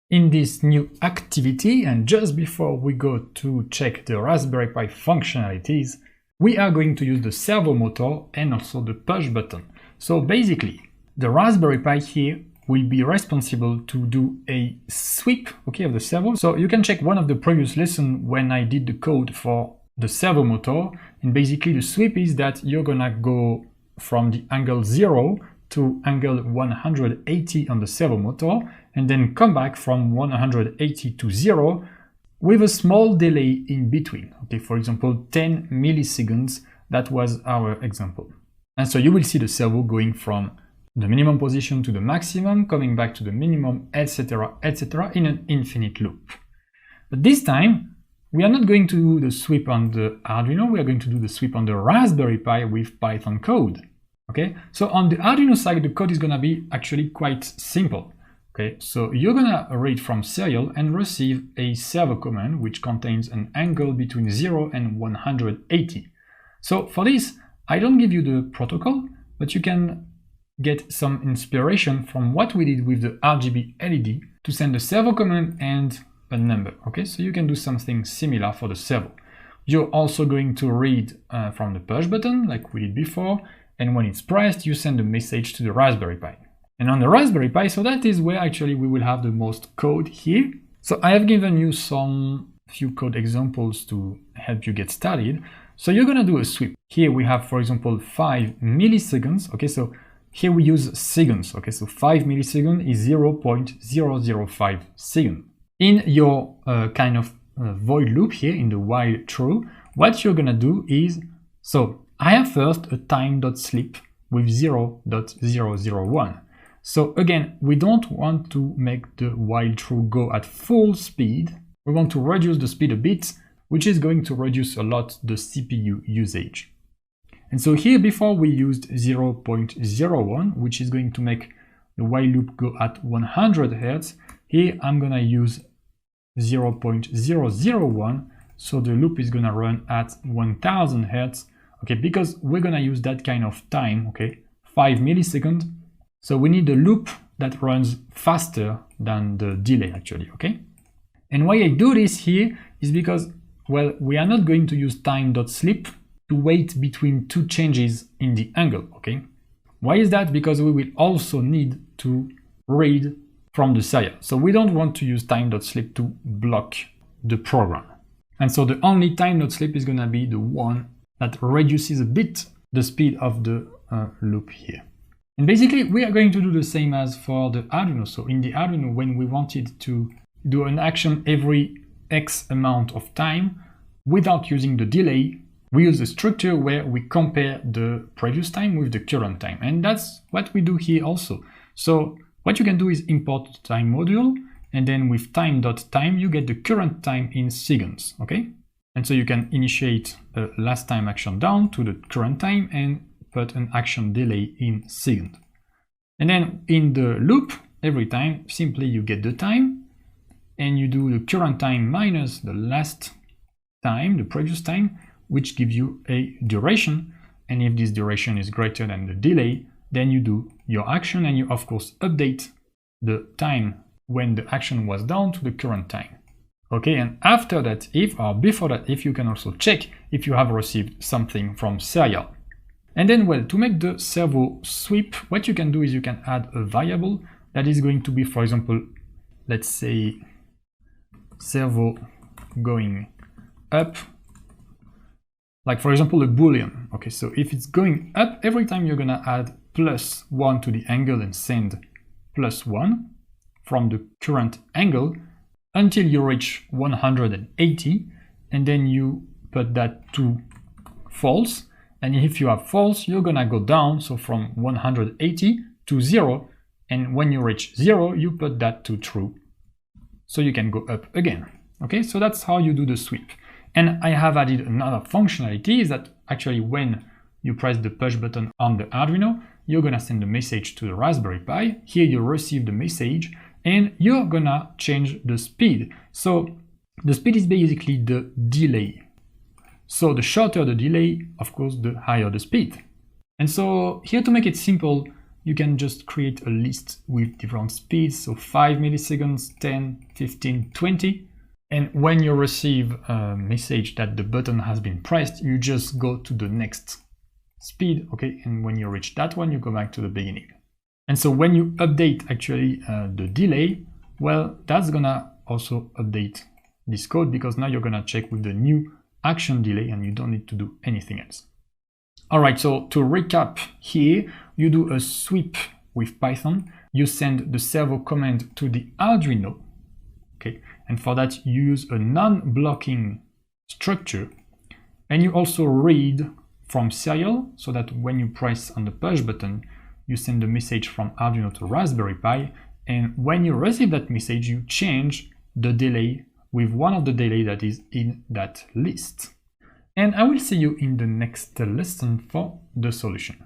in this new activity, and just before we go to check the Raspberry Pi functionalities, we are going to use the servo motor and also the push button. So basically, the Raspberry Pi here will be responsible to do a sweep, okay, of the servo. So you can check one of the previous lessons when I did the code for the servo motor, and basically the sweep is that you're gonna go from the angle 0 to angle 180 on the servo motor, and then come back from 180 to 0 with a small delay in between. Okay, for example, 10 milliseconds, that was our example. And so you will see the servo going from the minimum position to the maximum, coming back to the minimum, etc., in an infinite loop. But this time, we are not going to do the sweep on the Arduino, we are going to do the sweep on the Raspberry Pi with Python code. Okay, so on the Arduino side, the code is gonna be actually quite simple. Okay, so you're gonna read from serial and receive a servo command which contains an angle between 0 and 180. So for this, I don't give you the protocol, but you can get some inspiration from what we did with the RGB LED to send a servo command and a number. Okay, so you can do something similar for the servo. You're also going to read from the push button like we did before, and when it's pressed, you send a message to the Raspberry Pi. And on the Raspberry Pi, so that is where actually we will have the most code here. So I have given you some few code examples to help you get started. So you're gonna do a sweep. Here we have, for example, 5 milliseconds. Okay, so here we use seconds. Okay, so 5 milliseconds is 0.005 second. In your kind of void loop here, in the while true, what you're gonna do is, so I have first a time.sleep with 0.001. So again, we don't want to make the while true go at full speed. We want to reduce the speed a bit, which is going to reduce a lot the CPU usage. And so here before we used 0.01, which is going to make the while loop go at 100 Hz. Here I'm gonna use 0.001, so the loop is gonna run at 1000 Hz. Okay, because we're gonna use that kind of time, okay, 5 milliseconds. So we need a loop that runs faster than the delay actually, okay? And why I do this here is because, well, we are not going to use time.sleep to wait between two changes in the angle, okay? Why is that? Because we will also need to read from the serial. So we don't want to use time.sleep to block the program. And so the only time.sleep is gonna be the one that reduces a bit the speed of the loop here. And basically, we are going to do the same as for the Arduino. So in the Arduino, when we wanted to do an action every X amount of time without using the delay, we use a structure where we compare the previous time with the current time. And that's what we do here also. So what you can do is import the time module, and then with time.time, you get the current time in seconds, okay? And so you can initiate a last time action down to the current time and put an action delay in second. And then in the loop, every time, simply you get the time and you do the current time minus the last time, the previous time, which gives you a duration. And if this duration is greater than the delay, then you do your action and you of course update the time when the action was down to the current time. Okay, and after that if, or before that if, you can also check if you have received something from serial. And then, well, to make the servo sweep, what you can do is you can add a variable that is going to be, for example, let's say servo going up, like for example a boolean. Okay, so if it's going up, every time you're gonna add +1 to the angle and send +1 from the current angle until you reach 180, and then you put that to false. And if you have false, you're gonna go down, so from 180 to 0, and when you reach 0, you put that to true, so you can go up again. Okay, so that's how you do the sweep. And I have added another functionality, is that actually when you press the push button on the Arduino, you're gonna send a message to the Raspberry Pi. Here you receive the message, and you're gonna change the speed. So the speed is basically the delay. So the shorter the delay, of course, the higher the speed. And so here, to make it simple, you can just create a list with different speeds, so 5 milliseconds, 10, 15, 20. And when you receive a message that the button has been pressed, you just go to the next speed, okay? And when you reach that one, you go back to the beginning. And so when you update actually the delay, well, that's gonna also update this code, because now you're gonna check with the new action delay and you don't need to do anything else. All right, so to recap here, you do a sweep with Python, you send the servo command to the Arduino, okay? And for that, you use a non-blocking structure, and you also read from serial, so that when you press on the push button, you send a message from Arduino to Raspberry Pi, and when you receive that message, you change the delay with one of the delay that is in that list. And I will see you in the next lesson for the solution.